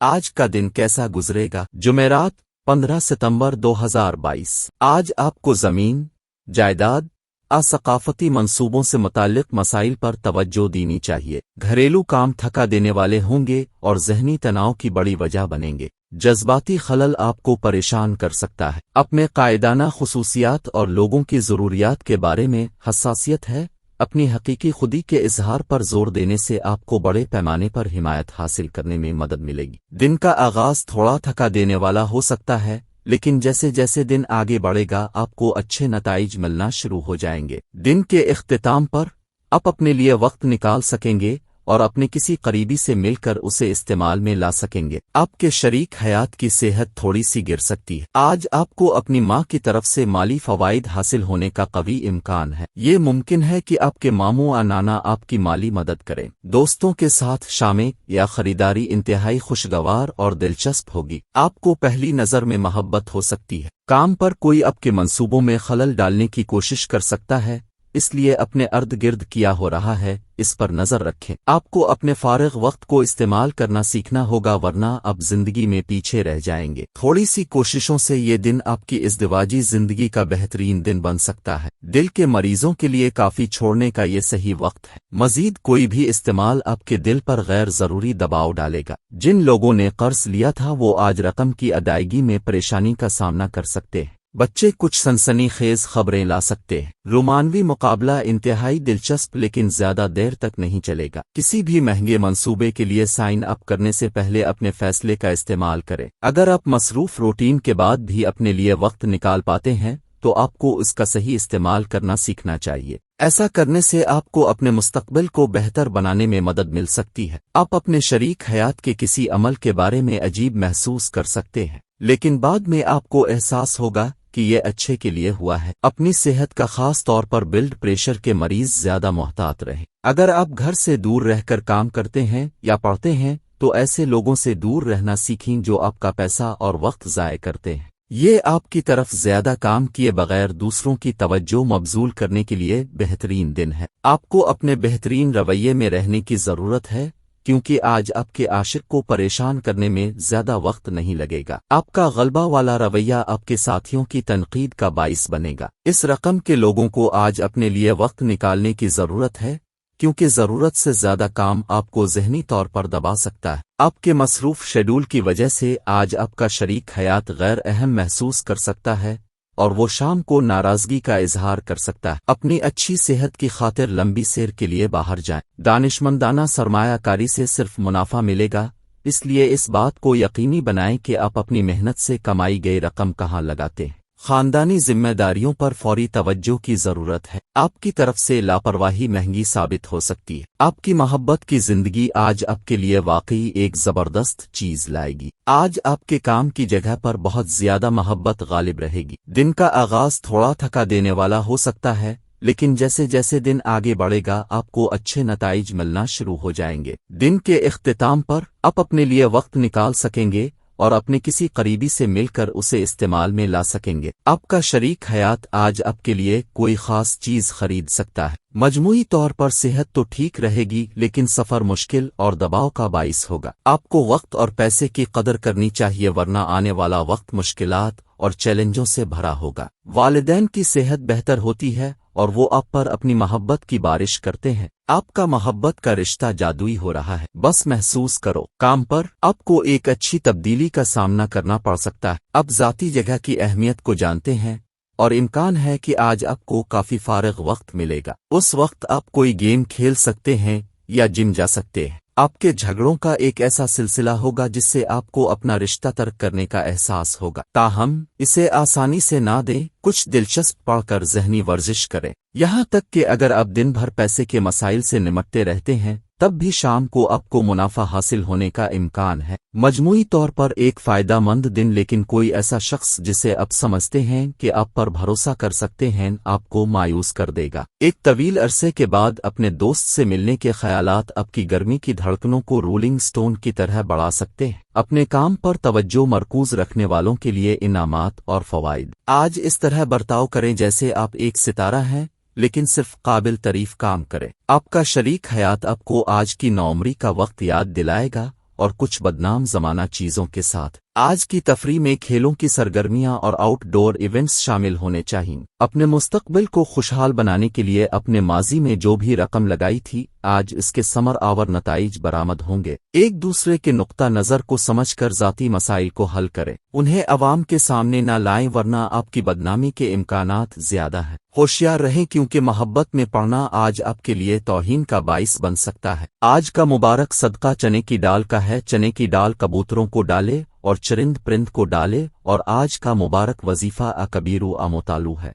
آج کا دن کیسا گزرے گا؟ جمعرات 15 ستمبر 2022۔ آج آپ کو زمین، جائیداد، ثقافتی منصوبوں سے متعلق مسائل پر توجہ دینی چاہیے۔ گھریلو کام تھکا دینے والے ہوں گے اور ذہنی تناؤ کی بڑی وجہ بنیں گے۔ جذباتی خلل آپ کو پریشان کر سکتا ہے۔ اپنے قائدانہ خصوصیات اور لوگوں کی ضروریات کے بارے میں حساسیت ہے۔ اپنی حقیقی خودی کے اظہار پر زور دینے سے آپ کو بڑے پیمانے پر حمایت حاصل کرنے میں مدد ملے گی۔ دن کا آغاز تھوڑا تھکا دینے والا ہو سکتا ہے، لیکن جیسے جیسے دن آگے بڑھے گا آپ کو اچھے نتائج ملنا شروع ہو جائیں گے۔ دن کے اختتام پر آپ اپنے لیے وقت نکال سکیں گے اور اپنے کسی قریبی سے مل کر اسے استعمال میں لا سکیں گے۔ آپ کے شریک حیات کی صحت تھوڑی سی گر سکتی ہے۔ آج آپ کو اپنی ماں کی طرف سے مالی فوائد حاصل ہونے کا قوی امکان ہے۔ یہ ممکن ہے کہ آپ کے ماموں یا نانا آپ کی مالی مدد کریں۔ دوستوں کے ساتھ شامیں یا خریداری انتہائی خوشگوار اور دلچسپ ہوگی۔ آپ کو پہلی نظر میں محبت ہو سکتی ہے۔ کام پر کوئی آپ کے منصوبوں میں خلل ڈالنے کی کوشش کر سکتا ہے، اس لیے اپنے ارد گرد کیا ہو رہا ہے اس پر نظر رکھیں۔ آپ کو اپنے فارغ وقت کو استعمال کرنا سیکھنا ہوگا، ورنہ آپ زندگی میں پیچھے رہ جائیں گے۔ تھوڑی سی کوششوں سے یہ دن آپ کی ازدواجی زندگی کا بہترین دن بن سکتا ہے۔ دل کے مریضوں کے لیے کافی چھوڑنے کا یہ صحیح وقت ہے۔ مزید کوئی بھی استعمال آپ کے دل پر غیر ضروری دباؤ ڈالے گا۔ جن لوگوں نے قرض لیا تھا وہ آج رقم کی ادائیگی میں پریشانی کا سامنا کر سکتے ہیں۔ بچے کچھ سنسنی خیز خبریں لا سکتے ہیں۔ رومانوی مقابلہ انتہائی دلچسپ لیکن زیادہ دیر تک نہیں چلے گا۔ کسی بھی مہنگے منصوبے کے لیے سائن اپ کرنے سے پہلے اپنے فیصلے کا استعمال کریں۔ اگر آپ مصروف روٹین کے بعد بھی اپنے لیے وقت نکال پاتے ہیں تو آپ کو اس کا صحیح استعمال کرنا سیکھنا چاہیے۔ ایسا کرنے سے آپ کو اپنے مستقبل کو بہتر بنانے میں مدد مل سکتی ہے۔ آپ اپنے شریک حیات کے کسی عمل کے بارے میں عجیب محسوس کر سکتے ہیں، لیکن بعد میں آپ کو احساس ہوگا کہ یہ اچھے کے لیے ہوا ہے۔ اپنی صحت کا خاص طور پر بلڈ پریشر کے مریض زیادہ محتاط رہیں۔ اگر آپ گھر سے دور رہ کر کام کرتے ہیں یا پڑھتے ہیں تو ایسے لوگوں سے دور رہنا سیکھیں جو آپ کا پیسہ اور وقت ضائع کرتے ہیں۔ یہ آپ کی طرف زیادہ کام کیے بغیر دوسروں کی توجہ مبذول کرنے کے لیے بہترین دن ہے۔ آپ کو اپنے بہترین رویے میں رہنے کی ضرورت ہے، کیونکہ آج آپ کے عاشق کو پریشان کرنے میں زیادہ وقت نہیں لگے گا۔ آپ کا غلبہ والا رویہ آپ کے ساتھیوں کی تنقید کا باعث بنے گا۔ اس رقم کے لوگوں کو آج اپنے لیے وقت نکالنے کی ضرورت ہے، کیونکہ ضرورت سے زیادہ کام آپ کو ذہنی طور پر دبا سکتا ہے۔ آپ کے مصروف شیڈول کی وجہ سے آج آپ کا شریک حیات غیر اہم محسوس کر سکتا ہے اور وہ شام کو ناراضگی کا اظہار کر سکتا ہے۔ اپنی اچھی صحت کی خاطر لمبی سیر کے لیے باہر جائیں۔ دانشمندانہ سرمایہ کاری سے صرف منافع ملے گا، اس لیے اس بات کو یقینی بنائیں کہ آپ اپنی محنت سے کمائی گئی رقم کہاں لگاتے ہیں۔ خاندانی ذمہ داریوں پر فوری توجہ کی ضرورت ہے۔ آپ کی طرف سے لاپرواہی مہنگی ثابت ہو سکتی ہے۔ آپ کی محبت کی زندگی آج آپ کے لیے واقعی ایک زبردست چیز لائے گی۔ آج آپ کے کام کی جگہ پر بہت زیادہ محبت غالب رہے گی۔ دن کا آغاز تھوڑا تھکا دینے والا ہو سکتا ہے، لیکن جیسے جیسے دن آگے بڑھے گا آپ کو اچھے نتائج ملنا شروع ہو جائیں گے۔ دن کے اختتام پر آپ اپنے لیے وقت نکال سکیں گے اور اپنے کسی قریبی سے مل کر اسے استعمال میں لا سکیں گے۔ آپ کا شریک حیات آج آپ کے لیے کوئی خاص چیز خرید سکتا ہے۔ مجموعی طور پر صحت تو ٹھیک رہے گی، لیکن سفر مشکل اور دباؤ کا باعث ہوگا۔ آپ کو وقت اور پیسے کی قدر کرنی چاہیے، ورنہ آنے والا وقت مشکلات اور چیلنجوں سے بھرا ہوگا۔ والدین کی صحت بہتر ہوتی ہے اور وہ آپ پر اپنی محبت کی بارش کرتے ہیں۔ آپ کا محبت کا رشتہ جادوئی ہو رہا ہے، بس محسوس کرو۔ کام پر آپ کو ایک اچھی تبدیلی کا سامنا کرنا پڑ سکتا ہے۔ آپ ذاتی جگہ کی اہمیت کو جانتے ہیں اور امکان ہے کہ آج آپ کو کافی فارغ وقت ملے گا۔ اس وقت آپ کوئی گیم کھیل سکتے ہیں یا جم جا سکتے ہیں۔ آپ کے جھگڑوں کا ایک ایسا سلسلہ ہوگا جس سے آپ کو اپنا رشتہ ترک کرنے کا احساس ہوگا، تاہم اسے آسانی سے نہ دیں۔ کچھ دلچسپ پڑھ کر ذہنی ورزش کریں۔ یہاں تک کہ اگر آپ دن بھر پیسے کے مسائل سے نمٹتے رہتے ہیں تب بھی شام کو آپ کو منافع حاصل ہونے کا امکان ہے۔ مجموعی طور پر ایک فائدہ مند دن، لیکن کوئی ایسا شخص جسے آپ سمجھتے ہیں کہ آپ پر بھروسہ کر سکتے ہیں آپ کو مایوس کر دے گا۔ ایک طویل عرصے کے بعد اپنے دوست سے ملنے کے خیالات آپ کی گرمی کی دھڑکنوں کو رولنگ سٹون کی طرح بڑھا سکتے ہیں۔ اپنے کام پر توجہ مرکوز رکھنے والوں کے لیے انعامات اور فوائد۔ آج اس طرح برتاؤ کریں جیسے آپ ایک ستارہ ہیں، لیکن صرف قابل تعریف کام کرے۔ آپ کا شریک حیات آپ کو آج کی نوعمری کا وقت یاد دلائے گا اور کچھ بدنام زمانہ چیزوں کے ساتھ۔ آج کی تفریح میں کھیلوں کی سرگرمیاں اور آؤٹ ڈور ایونٹس شامل ہونے چاہئیں۔ اپنے مستقبل کو خوشحال بنانے کے لیے اپنے ماضی میں جو بھی رقم لگائی تھی آج اس کے ثمر آور نتائج برآمد ہوں گے۔ ایک دوسرے کے نقطہ نظر کو سمجھ کر ذاتی مسائل کو حل کریں، انہیں عوام کے سامنے نہ لائیں ورنہ آپ کی بدنامی کے امکانات زیادہ ہیں۔ ہوشیار رہیں کیونکہ محبت میں پڑنا آج آپ کے لیے توہین کا باعث بن سکتا ہے۔ آج کا مبارک صدقہ چنے کی ڈال کا ہے، چنے کی ڈال کبوتروں کو ڈالے اور چرند پرند کو ڈالے، اور آج کا مبارک وظیفہ کبیرو مطالو ہے۔